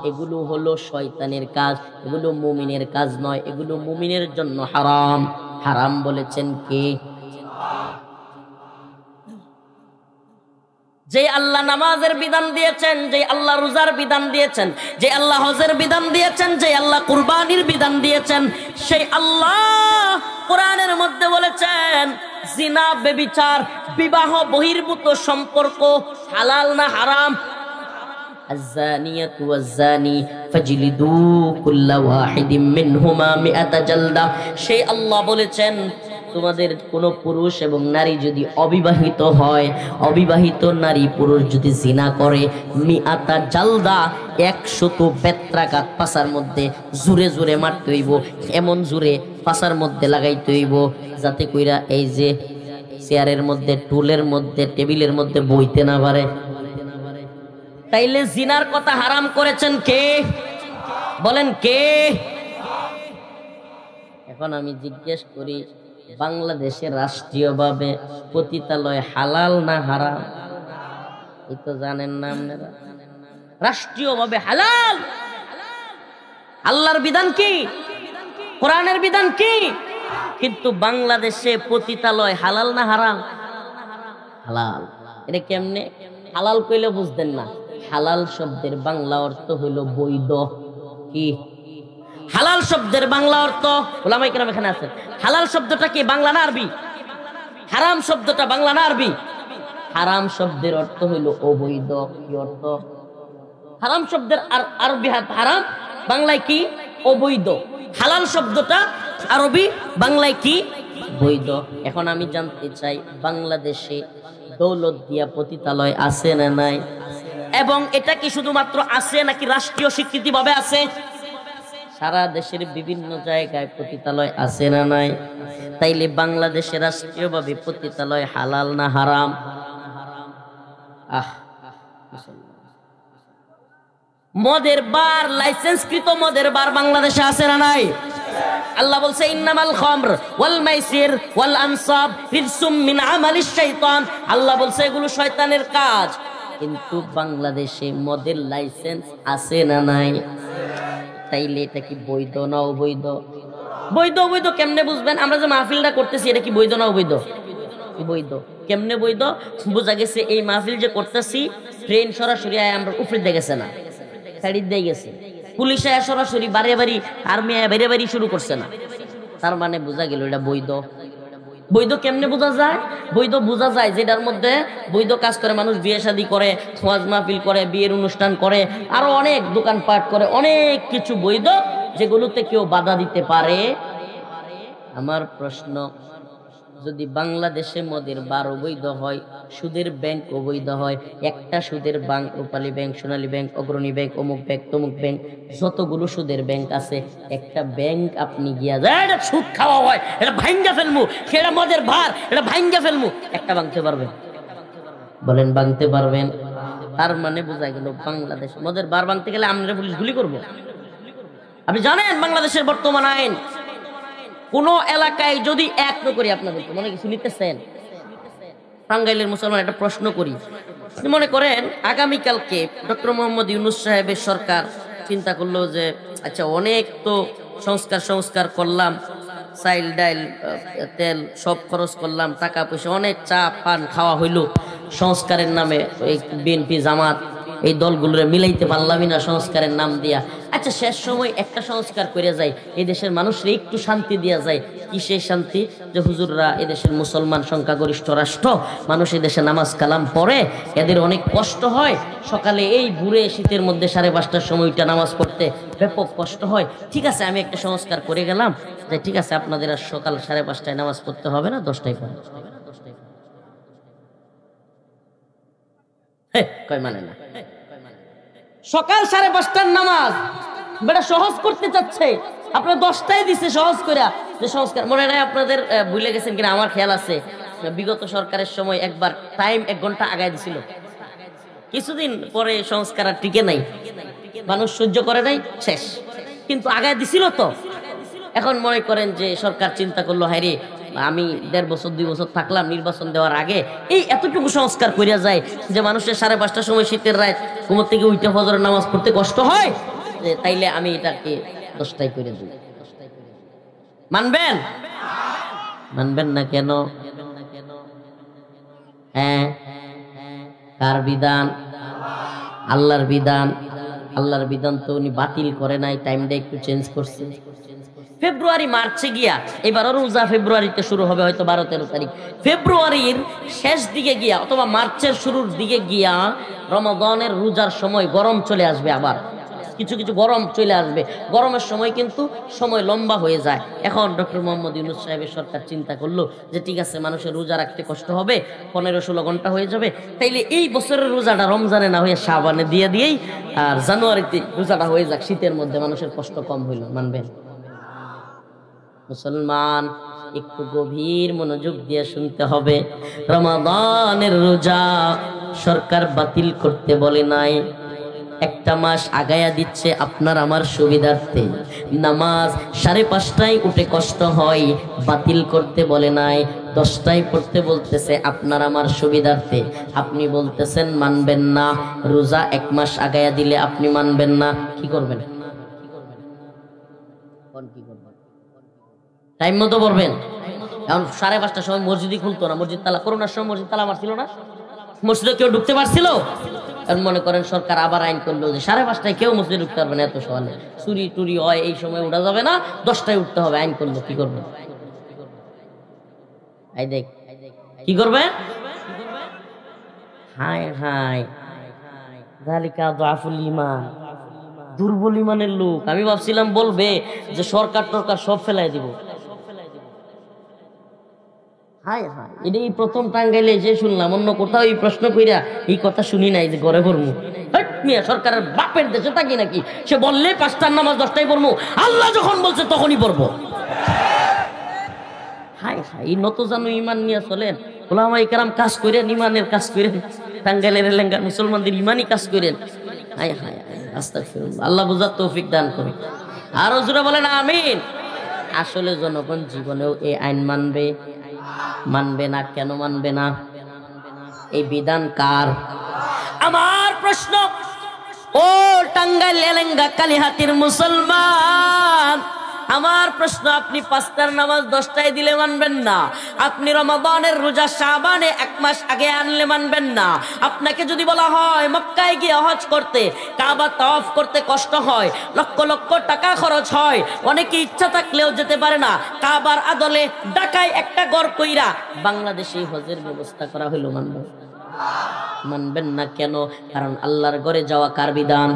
এগুলো হলো শয়তানের কাজ, এগুলো মুমিনের কাজ নয়, এগুলো মুমিনের জন্য হারাম। হারাম বলেছেন কে? যে আল্লাহ নামাজের বিধান দিয়েছেন, যে আল্লাহ রোজার বিধান দিয়েছেন, যে আল্লাহ হজের বিধান দিয়েছেন, যে আল্লাহ কুরবানির বিধান দিয়েছেন, সেই আল্লাহ কোরআনের মধ্যে বলেছেন জিনা, ব্যভিচার, বিবাহ বহির্ভূত সম্পর্ক হালাল না হারাম? আয-যানিয়াতু ওয়াজ-যানি ফাজলিদু কুল্লা ওয়াহিদিম মিনহুমা মিআতা জালদা। সেই আল্লাহ বলেছেন তোমাদের কোন পুরুষ এবং নারী যদি অবিবাহিত হয়, অবিবাহিত নারী পুরুষ যদি জিনা করে, মিআতা জালদা 100 বেত্রাঘাত পাছার মধ্যে জোরে জোরে মারতে হইব, এমন জোরে পাছার মধ্যে লাগাইতে হইব যাতে কইরা এই যে চেয়ারের মধ্যে, টুলের মধ্যে, টেবিলের মধ্যে বইতে না পারে। তাইলে জিনার কথা হারাম করেছেন কে? বলেন কে? এখন আমি জিজ্ঞেস করি, বাংলাদেশে রাষ্ট্রীয়ভাবে পতিতালয় হালাল না হারাম? এই তো জানেন না আপনারা। রাষ্ট্রীয়ভাবে হালাল। আল্লাহর বিধান কি? কোরআনের বিধান কি? কিন্তু বাংলাদেশে পতিতালয় হালাল না হারাম? হালাল। এটা কেমনে? হালাল কইলে বুঝতেন না। হালাল শব্দের বাংলা অর্থ হইল বৈধ। কি হালাল শব্দের বাংলা অর্থ? ওলামায়ে কেরাম এখানে আছেন। হালাল শব্দটা কি বাংলা না আরবি? হারাম শব্দটা বাংলা না আরবি? হারাম শব্দের অর্থ হইল অবৈধ। কি অর্থ? হারাম শব্দের আরবি হারাম, বাংলায় কি? অবৈধ। হালাল শব্দটা আরবি, বাংলায় কি? বৈধ। এখন আমি জানতে চাই, বাংলাদেশে দৌলতদিয়া পতিতালয় আছে না নাই? এবং এটা কি শুধুমাত্র আছে নাকি রাষ্ট্রীয় স্বীকৃতি ভাবে আছে? সারা দেশের বিভিন্ন জায়গায় পতিতালয় আছে না নাই? তাইলে বাংলাদেশে রাষ্ট্রীয়ভাবে পতিতালয় হালাল না হারাম? মদের বার, লাইসেন্সকৃত মদের বার বাংলাদেশে আছে না নাই? আল্লাহ বলছে ইন্নামাল খামর ওয়াল মাইসির ওয়াল আনসাব রিজসুম মিন আমালিশ শাইতান, আল্লাহ বলছে এগুলো শয়তানের কাজ। কিন্তু বাংলাদেশে মদের লাইসেন্স আছে না নাই? তাইলে এটা কি বৈধ না অবৈধ? বৈধ। অবৈধ কেমনে বুঝবেন? আমরা যে মাহফিলটা করতেছি এটা কি বৈধ না অবৈধ? বৈধ। কেমনে বৈধ? বোঝা গেছে এই মাহফিল যে করতেছি, ট্রেন সরাসরি আমরা উপরে দিয়ে গেছে না, সাইড দিয়ে গেছে, পুলিশ আয়া সরাসরি বাড়ি বাড়ি, আর্মি আয়া বাড়ি বাড়ি শুরু করছে না, তার মানে বোঝা গেল এটা বৈধ। বৈধ কেমনে বোঝা যায়? বৈধ বোঝা যায় যেটার মধ্যে বৈধ কাজ করে, মানুষ বিয়ে শাদী করে, ওয়াজ মাহফিল করে, বিয়ের অনুষ্ঠান করে, আরো অনেক দোকানপাট করে, অনেক কিছু বৈধ যেগুলোতে কেউ বাধা দিতে পারে। আমার প্রশ্ন, যদি বাংলাদেশে মদের বার অবৈধ হয়, সুদের ব্যাংক অবৈধ হয়, একটা সুদের ব্যাংক, রূপালী ব্যাংক, সোনালী ব্যাংক, অগ্রণী ব্যাংক, অমুক ব্যাংক, তমুক ব্যাংক, যতগুলো সুদের ব্যাংক আছে, একটা ব্যাংক আপনি গিয়া যায় এটা সুদ খাওয়া হয়, এটা ভাঙ্গা ফেলমু, সেটা মদের ভার, এটা ভাঙ্গা ফেলমু, একটা ভাঙতে পারবেন? বলেন ভাঙতে পারবেন? তার মানে বোঝা গেল বাংলাদেশ মদের বার ভাঙতে গেলে আমরা পুলিশ গুলি করবো। আপনি জানেন বাংলাদেশের বর্তমান আইন, কোন এলাকায় যদি এক করি, আপনাদেরকে মনে কিছু নিতেছেন, টাঙ্গাইলের মুসলমান একটা প্রশ্ন করি, মনে করেন আগামীকালকে ডক্টর মোহাম্মদ ইউনূস সাহেবের সরকার চিন্তা করলো যে আচ্ছা অনেক তো সংস্কার করলাম, চাইল ডাইল তেল সব খরচ করলাম, টাকা পয়সা অনেক চা পান খাওয়া হইলো, সংস্কারের নামে এই বিএনপি জামাত এই দলগুলোরে মিলাইতে পারলামই না সংস্কারের নাম দিয়া। আচ্ছা শেষ সময় একটা সংস্কার করে যায়, এই দেশের মানুষরা একটু শান্তি দিয়া যায়। কি সেই শান্তি? যে হুজুররা এদেশের মুসলমান সংখ্যাগরিষ্ঠ রাষ্ট্র, মানুষ এদেশে নামাজ কালাম পড়ে, এদের অনেক কষ্ট হয়, সকালে এই ভোরে শীতের মধ্যে 5:30টার সময়টা নামাজ পড়তে ব্যাপক কষ্ট হয়। ঠিক আছে আমি একটা সংস্কার করে গেলাম যে ঠিক আছে আপনাদের আর সকাল 5:30টায় নামাজ পড়তে হবে না, 10টায় পড়ে। কয় মানে না, সকাল 5:30টার নামাজ বেটা সহজ করতে চাচ্ছে, আপনার 10টায় দিছে সহজ করে। যে সংস্কার মনে নাই আপনাদের, ভুলে গেছেন কিনা আমার খেয়াল আছে, বিগত সরকারের সময় একবার টাইম 1 ঘন্টা আগায় দিছিল, কিছুদিন পরে সংস্কার আর টিকে নাই, মানুষ সহ্য করে নাই, শেষ। কিন্তু আগায় দিছিল তো। এখন মনে করেন যে সরকার চিন্তা করলো হায়রে আমি 1.5 বছর 2 বছর থাকলাম, নির্বাচন দেওয়ার আগে এই এতটুকু সংস্কার করিয়া যায় যে মানুষের 5:30টার সময় শীতের রাত ঘুমোর থেকে উঠে ফজরের নামাজ পড়তে কষ্ট হয়, তাইলে আমি এটাকে 10টায় করে দিই। মানবেন? মানবেন না কেন? হ্যাঁ, কার বিধান? আল্লাহর বিধান। আল্লাহর বিধান তো উনি বাতিল করে নাই, টাইমটা একটু চেঞ্জ করছে। ফেব্রুয়ারি মার্চে গিয়া, এবারও রোজা ফেব্রুয়ারিতে শুরু হবে হয়তো 12-13 তারিখ, ফেব্রুয়ারির শেষ দিকে গিয়া অথবা মার্চের শুরুর দিকে গিয়া রমাদানের রোজার সময় গরম চলে আসবে, আবার কিছু কিছু গরম চলে আসবে। গরমের সময় কিন্তু সময় লম্বা হয়ে যায়। এখন ডক্টর মোহাম্মদ ইউনূস সাহেবের সরকার চিন্তা করলো যে ঠিক আছে মানুষের রোজা রাখতে কষ্ট হবে, 15-16 ঘন্টা হয়ে যাবে, তাইলে এই বছরের রোজাটা রমজানে না হয়ে শাবানে দিয়ে দিয়েই আর জানুয়ারিতে রোজাটা হয়ে যাক, শীতের মধ্যে মানুষের কষ্ট কম হইল। মানবেন? মুসলমান একটু গভীর মনোযোগ দিয়ে শুনতে হবে, রমাদানের রোজা সরকার বাতিল করতে বলে নাই, 1টা মাস আগায়া দিচ্ছে আপনার আমার সুবিধার্থে। নামাজ 5:30টায় উঠে কষ্ট হয়, বাতিল করতে বলে নাই, 10টায় পড়তে বলতেছে আপনার আমার সুবিধার্থে। আপনি বলতেছেন মানবেন না, রোজা 1 মাস আগায়া দিলে আপনি মানবেন না, কি করবেন? টাইম মতো পড়বেন। এখন 5:30টার সময় মসজিদই খুলতো না, মসজিদ তালা, করোনার সময় মসজিদ তালা মারছিল না, মসজিদে কেউ ঢুকতে পারছিল? মনে করেন সরকার আবার আইন করলো যে 5:30টায় কেউ মসজিদে ঢুকতে পারবে না, এত সকালে চুরি টুরি হয়, এই সময় উঠা যাবে না, 10টায় উঠতে হবে, আইন করলো, কি করবে? এই দেখ কি করবে? হায় হায়, যালিকা যাফুল ঈমান, দুর্বল ঈমানের লোক। আমি ভাবছিলাম বলবে যে সরকার টরকার সব ফেলাই দিব। হায় হায়, এটাই প্রথম টাঙ্গাইলে যে শুনলাম, অন্য কোথাও এই প্রশ্ন কইরা এই কথা শুনি নাই যে ঘরে পড়মু। সরকারের বাপের দেশে থাকি নাকি? সে বললে 5টার নামাজ 10টায় পড়মু, আল্লাহ যখন বলছে তখনই পড়বো। হায় হায়, এই নত জানু ইমান নিয়ে চলেন, ওলামায়ে কেরাম কাজ করেন, ইমানের কাজ করেন, টাঙ্গাইলের এলাকার মুসলমানদের ইমানই কাজ করেন। হায় হায়, আস্তাগফিরুল্লাহ, আল্লাহ বুঝার তৌফিক দান করে। আরো জোরে বলেন আমিন। আসলে জনগণ জীবনেও এই আইন মানবে? মানবে না। কেন মানবে না? এই বিধান কার? আমার প্রশ্ন, ও টাঙ্গাইল এলেঙ্গা কালিহাতির মুসলমান, আমার প্রশ্ন, আপনি 5টার নামাজ 10টায় দিলে মানবেন না, আপনি রমাদানের রোজা শাবানে 1 মাস আগে আনলে মানবেন না। আপনাকে যদি বলা হয় মক্কায় গিয়ে হজ করতে, কাবা তাওয়াফ করতে কষ্ট হয়, লক্ষ লক্ষ টাকা খরচ হয়, অনেকে ইচ্ছা থাকলেও যেতে পারে না, কাবার আদলে ঢাকায় একটা ঘর কইরা বাংলাদেশে হজের ব্যবস্থা করা হলো, মানবেন? মানবেন না। কেন? কারণ আল্লাহর ঘরে যাওয়া কার বিধান?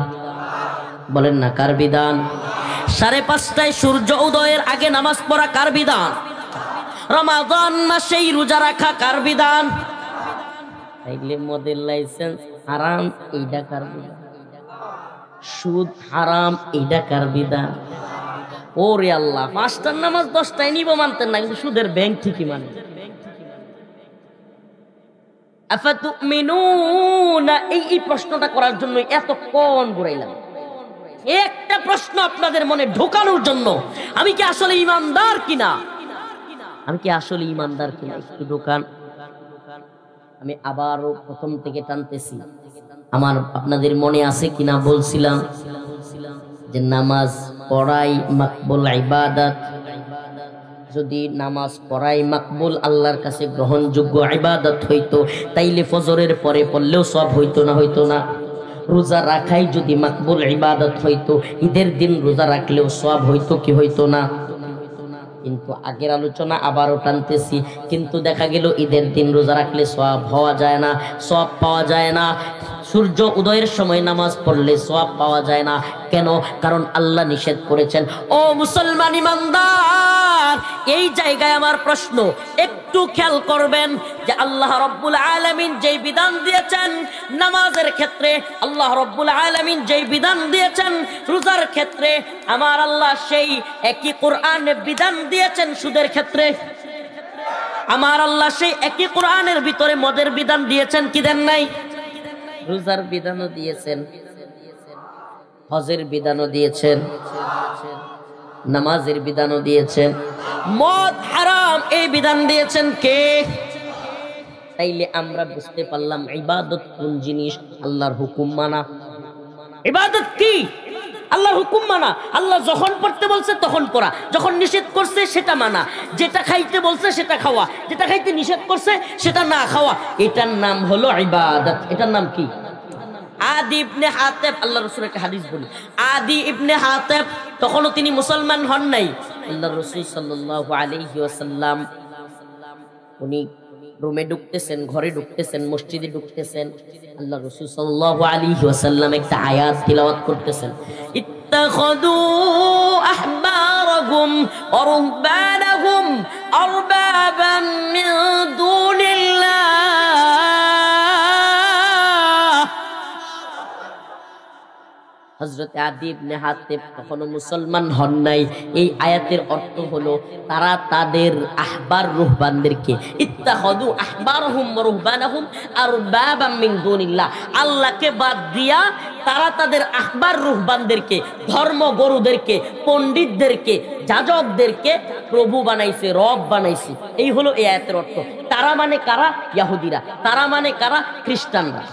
বলেন না, কার বিধান? 5:30টায় সূর্য উদয়ের আগে নামাজ পড়া কার বিধান? রমাদান মাসেই রোজা রাখা কার বিধান? তাইলে মদের লাইসেন্স হারাম, এইটা কার বিধান? সুদ হারাম, এইটা কার বিধান? ওরে আল্লাহ, 5টার নামাজ 10টায় নিব মানতেন না, কিন্তু সুদের ব্যাংক ঠিকই মানে। আফাতুমিনুনা, এই প্রশ্নটা করার জন্য এতক্ষণ ঘুরাইলাম, একটা প্রশ্ন আপনাদের মনে ঢোকানোর জন্য, আমি কি আসলে ইমানদার কিনা, আমি কি আসলে ইমানদার কিনা একটু ঢোকান। আমি আবারও প্রথম থেকে টানতেছি, আমার আপনাদের মনে আছে কিনা বলছিলাম যে নামাজ পড়াই মাকবুল ইবাদত, যদি নামাজ পড়াই মাকবুল আল্লাহর কাছে গ্রহণযোগ্য ইবাদত হইতো তাইলে ফজরের পরে পড়লেও সব হইতো না হইতো না? রোজা রাখাই যদি মাকবুল ইবাদত হইতো ঈদের দিন রোজা রাখলেও সব হইতো কি হইতো না? কিন্তু আগের আলোচনা আবারও টানতেছি, কিন্তু দেখা গেল ঈদের দিন রোজা রাখলে সওয়াব হওয়া যায় না, সওয়াব পাওয়া যায় না। সূর্য উদয়ের সময় নামাজ পড়লে সওয়াব পাওয়া যায় না। কেন? কারণ আল্লাহ নিষেধ করেছেন। ও মুসলমান ইমানদার, এই জায়গায় আমার প্রশ্ন, একটু খেয়াল করবেন যে আল্লাহ রাব্বুল আলামিন যেই বিধান দিয়েছেন নামাজের ক্ষেত্রে, আল্লাহ রাব্বুল আলামিন যেই বিধান দিয়েছেন রোজার ক্ষেত্রে, আমার আল্লাহ সেই একই কোরআনে বিধান দিয়েছেন সুদের ক্ষেত্রে। আমার আল্লাহ সেই একই কোরআনের ভিতরে মদের বিধান দিয়েছেন কি দেন নাই? রোজার বিধানও দিয়েছেন, হজের বিধানও দিয়েছেন, নামাজের বিধানও দিয়েছেন। মদ হারাম এই বিধান দিয়েছেন কে? তাইলে আমরা বুঝতে পারলাম ইবাদত কোন জিনিস। আল্লাহর হুকুম মানা। ইবাদত কি? আল্লাহর হুকুম মানা। আল্লাহ যখন পড়তে বলছে তখন পড়া, যখন নিষেধ করছে সেটা মানা, যেটা খাইতে বলছে সেটা খাওয়া, যেটা খাইতে নিষেধ করছে সেটা না খাওয়া, এটার নাম হলো ইবাদত। এটার নাম কি? আদি ইবনে হাতেব, আল্লাহ রাসূল একটা হাদিস বলি, আদি ইবনে হাতেব তখনও তিনি মুসলমান হন নাই। আল্লাহ রাসূল সাল্লাল্লাহু আলাইহি ওয়াসাল্লাম উনি রুমে ঢুকতেছেন, ঘরে ঢুকতেছেন, মসজিদে ঢুকতেছেন। আল্লাহ রাসূল সাল্লাল্লাহু আলাইহি ওয়াসাল্লাম একটা আয়াত তিলাওয়াত করতেছেন, ইত্তাখাযু আহবারাহুম ওয়া রুহবানাহুম আরবাবাম মিন দুনিল্লাহ। হযরত আদি ইবনে হাতেব তখনও মুসলমান হন নাই। এই আয়াতের অর্থ হলো তারা তাদের আহবার রুহবানদেরকে, ইত্তাখাযু আহবারহুম ওয়া রুহবানাহুম আরবাবাম মিন দুনিল্লাহ, আল্লাহকে বাদ দিয়া তারা তাদের আহবার রুহবানদেরকে, ধর্মগুরুদেরকে, পণ্ডিতদেরকে, যাজকদেরকে প্রভু বানাইছে, রব বানাইছে। এই হলো এই আয়াতের অর্থ। তারা মানে কারা? ইহুদিরা। তারা মানে কারা? খ্রিস্টানরা।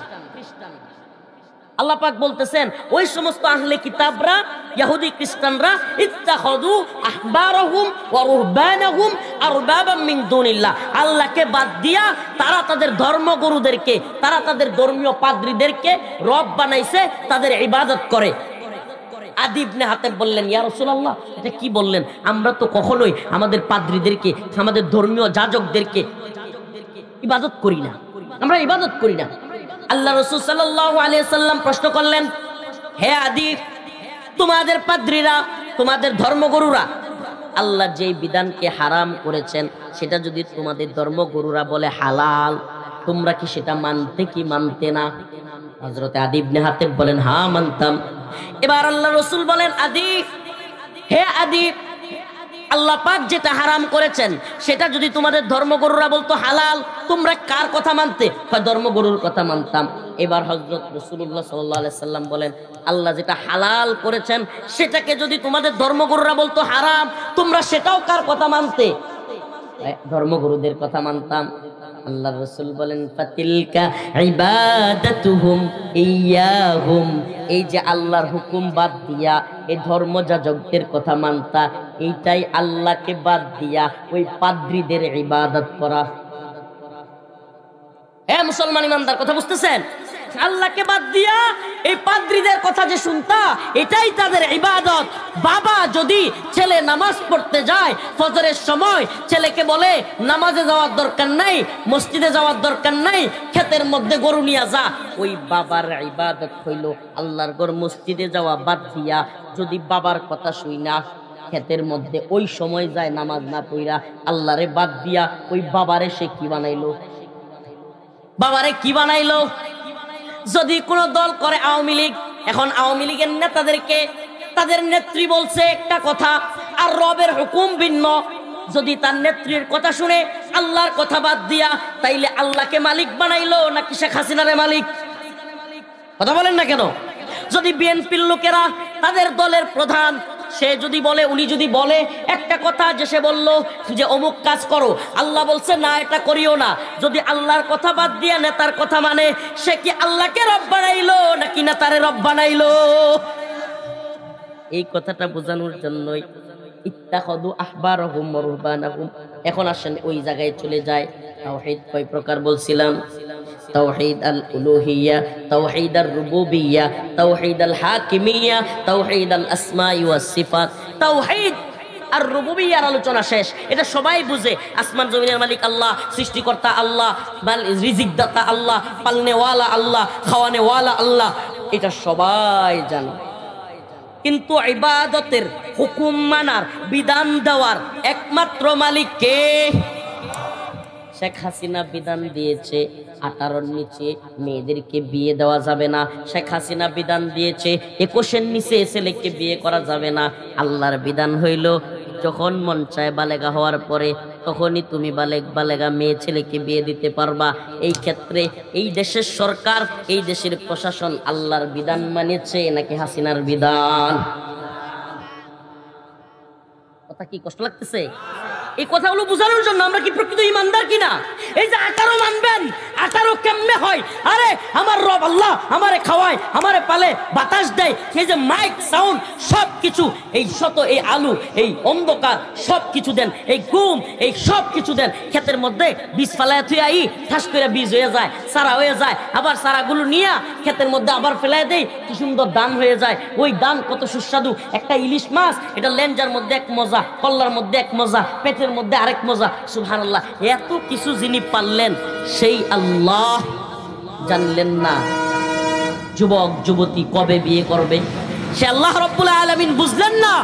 আল্লাহ পাক বলতেছেন ওই সমস্ত আহলে কিতাবরা, ইহুদি খ্রিস্টানরা, ইত্তাখাযু আহবারহুম ওয়া রুহবানাহুম আরবাবাম মিন দুনিল্লাহ, আল্লাহকে বাদ দিয়া তারা তাদের ধর্মগুরুদেরকে, তারা তাদের ধর্মীয় পাদ্রীদেরকে রব বানাইছে, তাদের ইবাদত করে। আদি ইবনে হাতেব বললেন, ইয়া রাসূলুল্লাহ, এটা কি বললেন? আমরা তো কখনোই আমাদের পাদ্রীদেরকে, আমাদের ধর্মীয় যাজকদেরকে ইবাদত করি না, আমরা ইবাদত করি না। আল্লাহ রাসূল সাল্লাল্লাহু আলাইহি সাল্লাম প্রশ্ন করলেন, হে আদি, তোমাদের পাদ্রীরা, তোমাদের ধর্মগুরুরা আল্লাহ যেই বিধানকে হারাম করেছেন সেটা যদি তোমাদের ধর্মগুরুরা বলে হালাল, তোমরা কি সেটা মানতে কি মানতে না? হযরত আদি ইবনে হাতেব বলেন, হ্যাঁ মানতাম। এবার আল্লাহ রাসূল বলেন, আদি, হে আদি, আল্লাহ পাক যেটা হারাম করেছেন সেটা যদি তোমাদের ধর্মগুরুরা বলতো হালাল, তোমরা কার কথা মানতে? ধর্মগুরুর কথা মানতাম। এবার হযরত রাসূলুল্লাহ সাল্লাল্লাহু আলাইহি সাল্লাম বলেন, আল্লাহ যেটা হালাল করেছেন সেটাকে যদি তোমাদের ধর্মগুরুরা বলতো হারাম, তোমরা সেটাও কার কথা মানতে? ধর্মগুরুদের কথা মানতাম। আল্লাহ রাসূল বলেন, ফাতিলকা ইবাদাতুহুম ইয়াহুম, এই যে আল্লাহর হুকুম বাদ দিয়া এই ধর্মযাজকদের কথা মানতা, এইটাই আল্লাহকে বাদ দিয়া ওই পাদ্রীদের ইবাদত করা। হে মুসলমান ইমানদার, কথা বুঝতেছেন? আল্লাহকে বাদ দিয়া এই পাদ্রীদের কথা যে শুনতা, এটাই তাদের ইবাদত। বাবা যদি ছেলে নামাজ পড়তে যায় ফজরের সময়, ছেলেকে বলে নামাজে যাওয়ার দরকার নাই, মসজিদে যাওয়ার দরকার নাই, ক্ষেতের মধ্যে গরু নিয়ে যা, ওই বাবার ইবাদত হইল আল্লাহর ঘর মসজিদে যাওয়া বাদ দিয়া যদি বাবার কথা শুই না ক্ষেতের মধ্যে ওই সময় যায় নামাজ না পড়া, আল্লাহরে বাদ দিয়া ওই বাবারে সে কি বানাইলো? বাবারে কি বানাইলো? যদি কোন দল করে আওয়ামী লীগ, এখন আওয়ামী লীগের নেতাদেরকে তাদের নেত্রী বলছে একটা কথা আর রবের হুকুম ভিন্ন, যদি তার নেত্রীর কথা শুনে আল্লাহর কথা বাদ দিয়া, তাইলে আল্লাহকে মালিক বানাইলো নাকি শেখ হাসিনারে মালিক? কথা বলেন না কেন? যদি বিএনপির লোকেরা তাদের দলের প্রধান সে যদি বলে, উনি যদি বলে একটা কথা যে সে বলল যে অমুক কাজ করো, আল্লাহ বলছে না এটা করিও না, যদি আল্লাহর কথা বাদ দিয়ে নেতার কথা মানে, সে কি আল্লাহকে রব বানাইলো নাকি নেতারে রব বানাইলো? এই কথাটা বোঝানোর জন্যই ইত্তাখাযু আহবারহুম ওয়া রুহবানাহুম। এখন আসেন ওই জায়গায় চলে যায়। তাওহীদ কয় প্রকার বলছিলাম? তাওহীদ আল উলুহিয়্যা, তাওহীদ আর রুবুবিয়্যা, তাওহীদ আল হাকিমিয়্যা, তাওহীদ আল আসমাই ওয়াস সিফাত। তাওহীদ আর রুবুবিয়্যার আলোচনা শেষ, এটা সবাই বুঝে। আসমান জমিনের মালিক আল্লাহ, সৃষ্টিকর্তা আল্লাহ, রিজিক দাতা আল্লাহ, পালনেওয়ালা আল্লাহ, খাওয়ানেওয়ালা আল্লাহ, এটা সবাই জানে। কিন্তু ইবাদতের হুকুম মানার, বিধান দেওয়ার একমাত্র মালিক কে? শেখ হাসিনা বিধান দিয়েছে 18-র নিচে মেয়েদেরকে বিয়ে দেওয়া যাবে না। শেখ হাসিনা বিধান দিয়েছে 21-এর নিচে ছেলেকে বিয়ে করা যাবে না। আল্লাহর বিধান হইল যখন মন চায় বালেগা হওয়ার পরে তখনই তুমি বালেগা মেয়ে ছেলেকে বিয়ে দিতে পারবা। এই ক্ষেত্রে এই দেশের সরকার, এই দেশের প্রশাসন আল্লাহর বিধান মানেছে নাকি হাসিনার বিধান? কথা কি কষ্ট লাগতেছে? এই কথাগুলো বোঝানোর জন্য আমরা কি প্রকৃত ইমানদার কিনা? এই যে 18 মানবেন, 18 কেমনে হয়? আরে আমার রব আল্লাহ আমারে খাওয়ায়, আমারে পালে, বাতাস দেয়, এই যে মাইক সাউন্ড সব কিছু, এই শত এই আলু, এই অন্ধকার সব কিছু দেন, এই ঘুম, এই সব কিছু দেন। ক্ষেতের মধ্যে বীজ ফেলায় থুই আই, ঠাস করে বীজ হয়ে যায়, সারা হয়ে যায়, আবার সারাগুলো নিয়ে ক্ষেতের মধ্যে আবার ফেলাই দেই, কি সুন্দর দান হয়ে যায়। ওই দান কত সুস্বাদু। একটা ইলিশ মাছ, এটা লেঞ্জার মধ্যে এক মজা, কল্লার মধ্যে এক মজা, পেটের মধ্যে আরেক মজা। সুবহানাল্লাহ, এত কিছু যিনি পারলেন সেই আল্লাহ জানলেন না যুবক যুবতী কবে বিয়ে করবে? সে আল্লাহ রাব্বুল আলামিন বুঝলেন না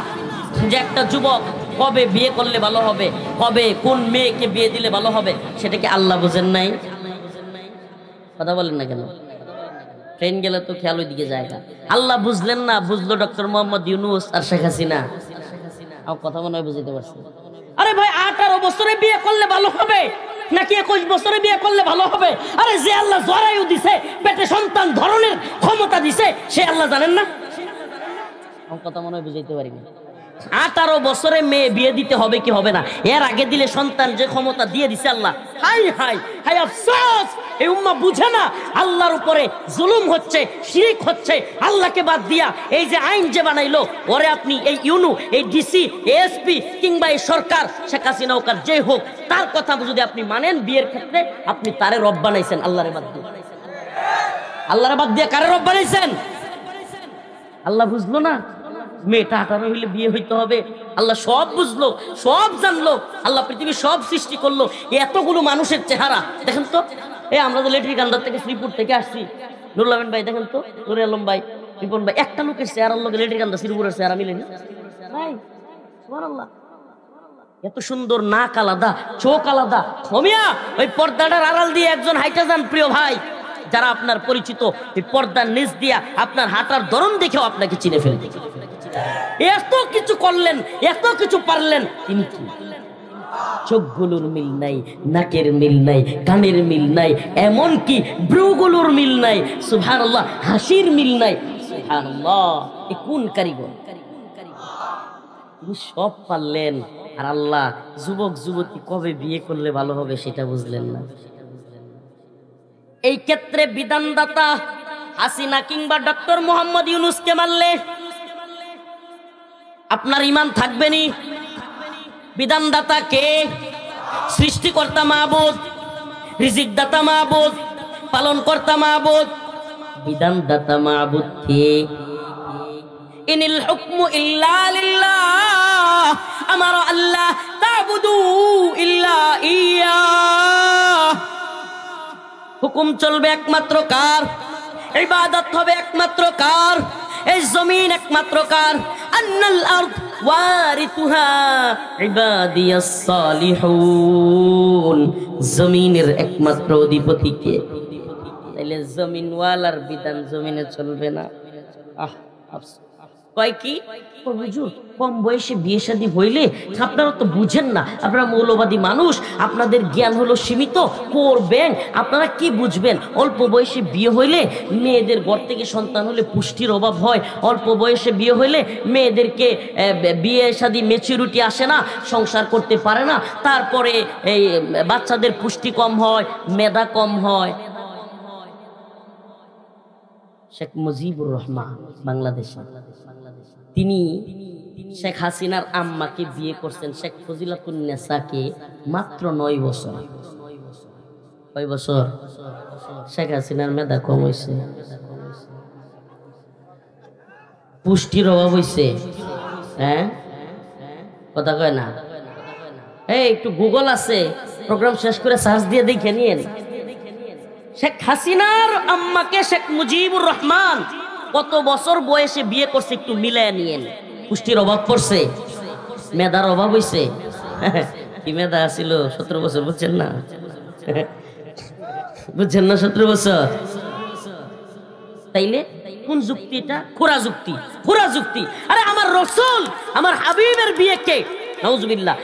যে একটা যুবক কবে বিয়ে করলে ভালো হবে, কবে কোন মেয়েকে বিয়ে দিলে ভালো হবে, সেটাকে আল্লাহ বুঝেন নাই? কথা বলেন না কেন? ট্রেন গেলে তো খেয়াল ওই দিকে জায়গা। আল্লাহ বুঝলেন না, বুঝলো ডক্টর মোহাম্মদ ইউনূস আর শেখ হাসিনা। আমার কথা মনে হয় বুঝতে পারছি। আরে ভাই 18 বছরে বিয়ে করলে ভালো হবে নাকি 21 বছরে বিয়ে করলে ভালো হবে? আরে যে আল্লাহ জরায়ু দিছে, পেটে সন্তান ধরনের ক্ষমতা দিছে, সে আল্লাহ জানেন না? আমার কথা মনে হয় বুঝাইতে পারিনি। 18 বছরে মেয়ে বিয়ে দিতে হবে কি হবে না, এর আগে দিলে সন্তান যে ক্ষমতা দিয়ে দিছে আল্লাহ, হাই হাই হাই আফসোস। এই উম্মাহ বুঝে না আল্লাহর উপরে জুলুম হচ্ছে, শিরক হচ্ছে। আল্লাহকে বাদ দিয়া এই যে আইন যে বানাইলো, ওরে আপনি এই ইউনু, এই ডিসি, এসপি কিংবা এই সরকার, শেখ হাসিনা হোক আর যে হোক, তার কথা যদি আপনি মানেন বিয়ের ক্ষেত্রে, আপনি তারে রব বানাইছেন আল্লাহরে বাদ দিয়ে। আল্লাহরে বাদ দিয়ে কারে রব বানাইছেন? আল্লাহ বুঝলো না মেয়েটা 18 হইলে বিয়ে হইতে হবে? আল্লাহ সব বুঝলো, সব জানলো। আল্লাহ পৃথিবী সব সৃষ্টি করলো। এতগুলো মানুষের চেহারা দেখেন তো। আমরা তো লেট্রিক আন্দার থেকে শ্রীপুর থেকে আসছি। নুরুল আমিন ভাই দেখেন তো, নুরুল আলম ভাই, রিপন ভাই, একটা লোকের চেহারার লোক লেট্রিক আন্দা শ্রীপুরের চেহারা মিলেনি ভাই। সুবহানাল্লাহ, এত সুন্দর নাক আলাদা, চোখ আলাদা। ওমিয়া ওই পর্দাটার আড়াল দিয়ে একজন হাইটা যান প্রিয় ভাই, যারা আপনার পরিচিত, এই পর্দার নিচ দিয়া আপনার হাঁটার ধরন দেখেও আপনাকে চিনে ফেলবে। এত কিছু করলেন, এত কিছু পারলেন, তিনি কি? চোখগুলোর মিল নাই, নাকের মিল নাই, কানের মিল নাই, এমন কি ব্রুগুলোর মিল নাই। সুবহানাল্লাহ, হাসির মিল নাই। সুবহানাল্লাহ, এ কোন কারিগর? তিনি সব পারলেন, আর আল্লাহ যুবক যুবতী কবে বিয়ে করলে ভালো হবে সেটা বুঝলেন না। এই ক্ষেত্রে বিধানদাতা হাসিনা কিংবা ডক্টর মোহাম্মদ ইউনূসকে মারলে আপনার ঈমান থাকবে নি? বিধানদাতা কে? সৃষ্টিকর্তা মাবুদ, রিজিকদাতা মাবুদ, পালনকর্তা মাবুদ। বিধানদাতা মাবুদ কে? ইনিল হুকমু ইল্লা লিল্লাহ, আমারা আল্লাহ তা'বুদু ইল্লা ইয়া। হুকুম চলবে একমাত্র কার? ইবাদত হবে একমাত্র কার? এই জমিন একমাত্র কার? আন্নাল আরদ ওয়ারিতুহা ইবাদিয়াস সালিহুন। জমিনের একমাত্র অধিপতি কে? তাইলে জমিনওয়ালার বিধান জমিনে চলবে না। কয় কি হুজুর, কম বয়সে বিয়ে শাদী হইলে আপনারা তো বুঝেন না, আপনারা মৌলবাদী মানুষ, আপনাদের জ্ঞান হলো সীমিত, করবেন, আপনারা কি বুঝবেন? অল্প বয়সে বিয়ে হইলে মেয়েদের ঘর থেকে সন্তান হলে পুষ্টির অভাব হয়, অল্প বয়সে বিয়ে হইলে মেয়েদেরকে বিয়ে শাদী ম্যাচুরিটি আসে না, সংসার করতে পারে না, তারপরে এই বাচ্চাদের পুষ্টি কম হয়, মেধা কম হয়। শেখ মুজিবুর রহমান বাংলাদেশে, তিনি শেখ হাসিনার আম্মাকে বিয়ে করছেন শেখ ফজিলাতুন নেসাকে মাত্র 9 বছর। কয় বছর? শেখ হাসিনার মেধা কম হয়েছে, পুষ্টির অভাব হয়েছে। হ্যাঁ, কথা কয় না। এই একটু গুগল আছে, প্রোগ্রাম শেষ করে সার্চ দিয়ে দেখে নিয়েন। শেখ হাসিনার আম্মাকে শেখ মুজিবুর রহমান কত বছর বয়সে বিয়ে করছে একটু মিলায় নিয়েন। পুষ্টির অভাব পড়ছে, মেধার অভাব হয়েছে। কি মেধা ছিল 17 বছর, বুঝছেন না? বুঝছেন না? 17 বছর। তাইলে কোন যুক্তি এটা? খোরা যুক্তি, খোরা যুক্তি। আরে আমার রসুল, আমার হাবিবের বিয়েকে নাউজুবিল্লাহ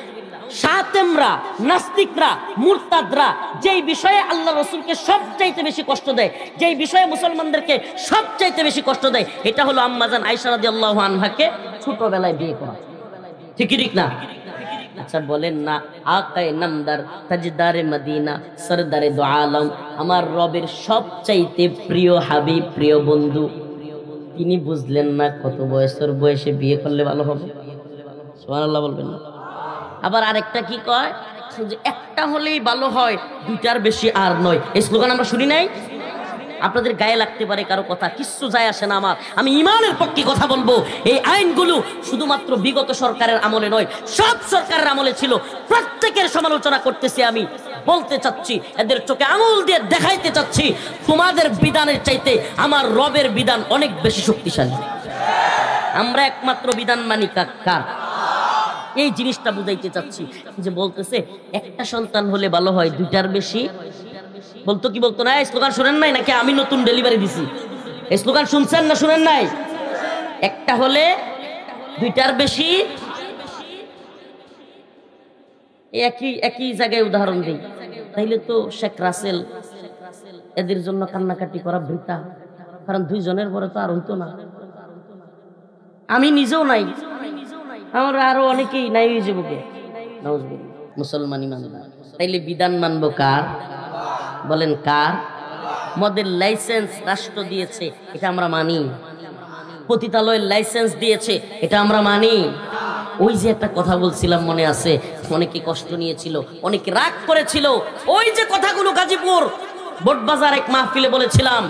শাতেমরা, নাস্তিকরা, মুরতাদরা যেই বিষয়ে আল্লাহ রসুলকে সবচাইতে বেশি কষ্ট দেয়, যেই বিষয়ে মুসলমানদেরকে সবচাইতে বেশি কষ্ট দেয়, এটা হলো আম্মাজান আয়েশা রাদিয়াল্লাহু আনহাকে ছোটবেলায় বিয়ে করা। ঠিক ঠিক না? আচ্ছা বলেন না, আকায়ে নামদার, তাজদারে মদিনা, সরদারে দো আলম, আমার রবের সবচাইতে প্রিয় হাবিব, প্রিয় বন্ধু, তিনি বুঝলেন না কত বয়সের বয়সে বিয়ে করলে ভালো হবে? সুবহানাল্লাহ বলবেন না? আবার আরেকটা কি কয়, যে একটা হলেই ভালো হয়, দুইটার বেশি আর নয়। এই স্লোগান আমরা শুনি নাই? আপনাদের গায়ে লাগতে পারে কারো কথা, কিচ্ছু যায় আসে না আমার। আমি ইমানের পক্ষে কথা বলবো। এই আইনগুলো শুধুমাত্র বিগত সরকারের আমলে নয়, সব সরকারের আমলে ছিল। প্রত্যেকের সমালোচনা করতেছি আমি, বলতে চাচ্ছি, এদের চোখে আঙুল দিয়ে দেখাইতে চাচ্ছি, তোমাদের বিধানের চাইতে আমার রবের বিধান অনেক বেশি শক্তিশালী। আমরা একমাত্র বিধান মানি কার? এই জিনিসটা বুঝাইতে চাচ্ছি। যে বলতেছে একটা সন্তান হলে ভালো হয়, দুইটার বেশি বলতো কি বলতো না? এই স্লোগান শুনেন নাই নাকি আমি নতুন ডেলিভারি দিছি? এই স্লোগান শুনছেন না শুনেন নাই? একটা হলে দুইটার বেশি, একই জায়গায় উদাহরণ দিই। তাইলে তো শেখ রাসেল এদের জন্য কান্নাকাটি করা বৃথা, কারণ 2 জনের পরে তো আর হইতো না। আমি নিজেও নাই, আমার আরো অনেকেই নাই ওই যুবকে। মুসলমান ইমানদার, তাইলে বিধান মানবো কার? বলেন কার? মদের লাইসেন্স রাষ্ট্র দিয়েছে, এটা আমরা মানি। পতিতালয়ের লাইসেন্স দিয়েছে, এটা আমরা মানি। ওই যে একটা কথা বলছিলাম মনে আছে, অনেকে কষ্ট নিয়েছিল, অনেকে রাগ করেছিল। ওই যে কথাগুলো গাজীপুর বোটবাজার এক মাহফিলে বলেছিলাম,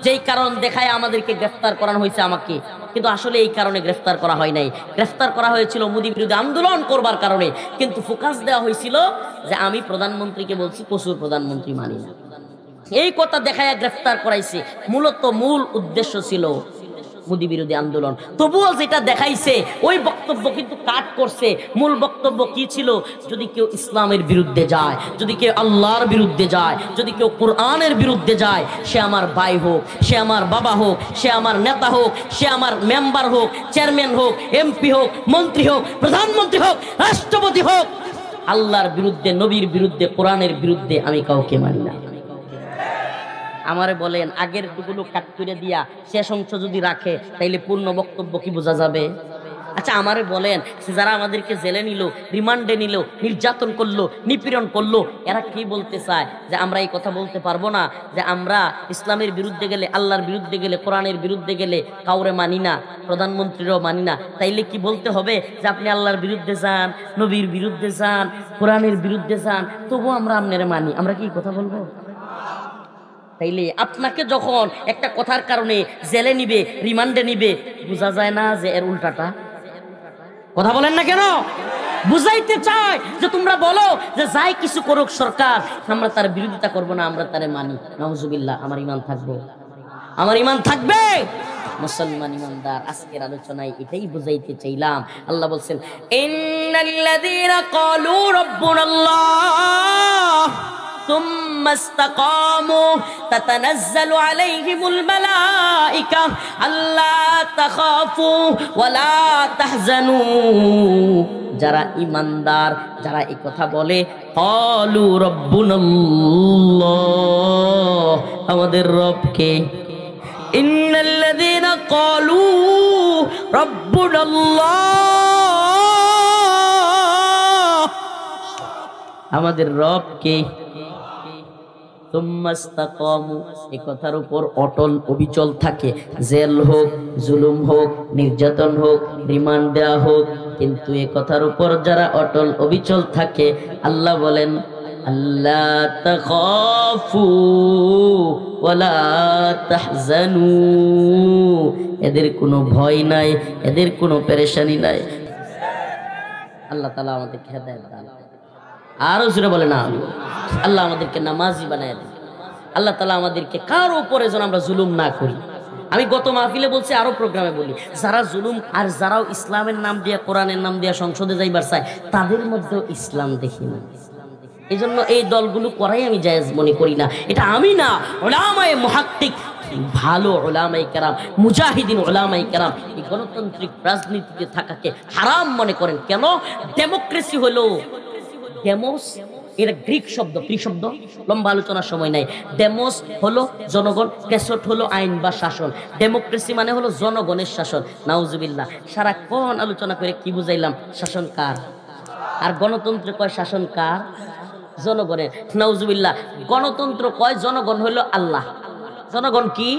যেই কারণ দেখায় আমাদেরকে গ্রেফতার করানো হয়েছে আমাকে, কিন্তু আসলে এই কারণে গ্রেফতার করা হয় নাই। গ্রেফতার করা হয়েছিল মোদী বিরোধী আন্দোলন করবার কারণে, কিন্তু ফোকাস দেওয়া হয়েছিল যে আমি প্রধানমন্ত্রীকে বলছি কসুর প্রধানমন্ত্রী মানি না। এই কথা দেখায় গ্রেফতার করাইছে। মূলত মূল উদ্দেশ্য ছিল মোদী বিরোধী আন্দোলন। তবুও যেটা দেখাইছে ওই বক্তব্য কিন্তু কাট করছে। মূল বক্তব্য কি ছিল? যদি কেউ ইসলামের বিরুদ্ধে যায়, যদি কেউ আল্লাহর বিরুদ্ধে যায়, যদি কেউ কোরআনের বিরুদ্ধে যায়, সে আমার ভাই হোক, সে আমার বাবা হোক, সে আমার নেতা হোক, সে আমার মেম্বার হোক, চেয়ারম্যান হোক, এমপি হোক, মন্ত্রী হোক, প্রধানমন্ত্রী হোক, রাষ্ট্রপতি হোক, আল্লাহর বিরুদ্ধে, নবীর বিরুদ্ধে, কোরআনের বিরুদ্ধে আমি কাউকে মানি না। আমারে বলেন, আগের টুকুলো কাট করে দিয়া শেষ অংশ যদি রাখে তাইলে পূর্ণ বক্তব্য কি বোঝা যাবে? আচ্ছা আমারে বলেন, যারা আমাদেরকে জেলে নিল, রিমান্ডে নিল, নির্যাতন করলো, নিপীড়ন করলো, এরা কি বলতে চায়? যে আমরা এই কথা বলতে পারবো না যে আমরা ইসলামের বিরুদ্ধে গেলে, আল্লাহর বিরুদ্ধে গেলে, কোরআনের বিরুদ্ধে গেলে কাউরে মানি না, প্রধানমন্ত্রীরও মানি না। তাইলে কি বলতে হবে যে আপনি আল্লাহর বিরুদ্ধে যান, নবীর বিরুদ্ধে যান, কোরআনের বিরুদ্ধে যান, তবুও আমরা আপনারে মানি? আমরা কি কথা বলবো? তাইলে আপনাকে যখন একটা কথার কারণে জেলে নিবে, রিমান্ডে নিবে, বোঝা যায় না যে এর উল্টাটা? কথা বলেন না কেন? বুঝাইতে চায় যে তোমরা বলো যে যাই কিছু করুক সরকার, আমরা তার বিরোধিতা করব না, আমরা তারে মানি। নাউজুবিল্লাহ, আমার ঈমান থাকবো, আমার ঈমান থাকবে। মুসলমান ইমানদার, আজকের আলোচনায় এটাই বুঝাইতে চাইলাম। আল্লাহ বলছেন, ইন্নাল্লাযীনা ক্বালু রাব্বুনাল্লাহ ثم استقاموا تتنزل عليهم الملائكة ألا تخافوا ولا تحزنوا। যারা ইমানদার, যারা এই কথা বলে, ক্বালু রাব্বুনাল্লাহ, আমাদের রবকে। ইন্নাল্লাযীনা ক্বালু রাব্বুনাল্লাহ, আমাদের রবকে। তুম্মাস্তাকামু, এই কথার উপর অটল অবিচল থাকে, জেল হোক, জুলুম হোক, নির্যাতন হোক, রিমান্ড দেওয়া হোক, কিন্তু এই কথার উপর যারা অটল অবিচল থাকে, আল্লাহ বলেন আল্লাহ তাখাফু ওয়ালা তাহজানু, এদের কোনো ভয় নাই, এদের কোনো পেরেশানি নাই। আল্লাহ তাআলা আমাদেরকে হেদায়েত দান করেন। আরো জোরে বলে না, আল্লাহ আমাদেরকে নামাজি বানায় দেন। আল্লাহ তাআলা আমাদেরকে কারো উপরে যেন আমরা জুলুম না করি। আমি গত মাহফিলে বলছি, আরো প্রোগ্রামে বলি, যারা জুলুম আর যারাও ইসলামের নাম দিয়া, কোরআনের নাম দিয়া সংসদে যাইবার চায়, তাদের মধ্যেও ইসলাম দেখি না। এই জন্য এই দলগুলো করাই আমি জায়েজ মনে করি না। এটা আমি না, উলামায়ে মুহাক্কিক, ভালো উলামায়ে কেরাম, মুজাহিদিন উলামায়ে কেরাম এই গণতান্ত্রিক রাজনীতিতে থাকাকে হারাম মনে করেন। কেন? ডেমোক্রেসি হলো, ডেমোস এর গ্রিক শব্দ, কি শব্দ, লম্বা আলোচনার সময় নাই। ডেমোস হলো জনগণ, ক্রেসট হলো আইন বা শাসন, ডেমোক্রেসি মানে হলো জনগণের শাসন। নাউজুবিল্লাহ, সারাক্ষণ আলোচনা করে কি বুঝাইলাম? শাসন কার? আর গণতন্ত্র কয় শাসন কার? জনগণের। নাউজুবিল্লাহ, গণতন্ত্র কয় জনগণ হলো আল্লাহ। জনগণ কি?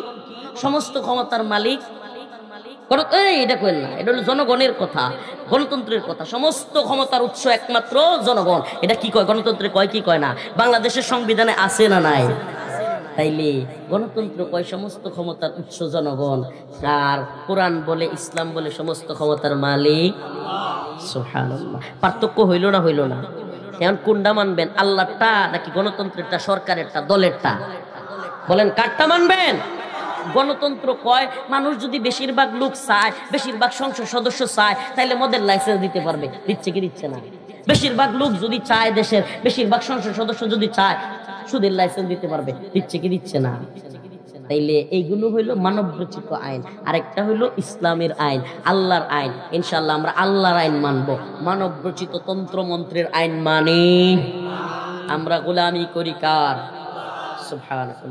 সমস্ত ক্ষমতার মালিক। এটা কইল না, এটা হলো জনগণের কথা, গণতন্ত্রের কথা। সমস্ত ক্ষমতার উৎস একমাত্র জনগণ। এটা কি কয়? গণতন্ত্রে কয় কি কয় না? বাংলাদেশের সংবিধানে আছে না নাই? তাইলে গণতন্ত্র কয় সমস্ত ক্ষমতার উৎস জনগণ, আর কোরআন বলে, ইসলাম বলে সমস্ত ক্ষমতার মালিক সুবহানাল্লাহ। পার্থক্য হইল না? হইল না? এখন কোনটা মানবেন? আল্লাহটা নাকি গণতন্ত্রেরটা, সরকারেরটা, দলেরটা? বলেন কারটা মানবেন? গণতন্ত্র কয় মানুষ যদি বেশিরভাগ লোক চায়, বেশিরভাগ সংসদ সদস্য চায়, তাহলে মদের লাইসেন্স দিতে পারবে। দিচ্ছে কি দিচ্ছে না? বেশিরভাগ লোক যদি চায়, দেশের বেশিরভাগ সংসদ সদস্য যদি চায়, সুদের লাইসেন্স দিতে পারবে। দিচ্ছে কি দিচ্ছে না? তাইলে এইগুলো হইলো মানব রচিত আইন, আরেকটা হইলো ইসলামের আইন, আল্লাহর আইন। ইনশাআল্লাহ আমরা আল্লাহর আইন মানবো, মানব রচিত তন্ত্র মন্ত্রের আইন মানি। আমরা গোলামি করি কার? সুবহানাল্লাহ।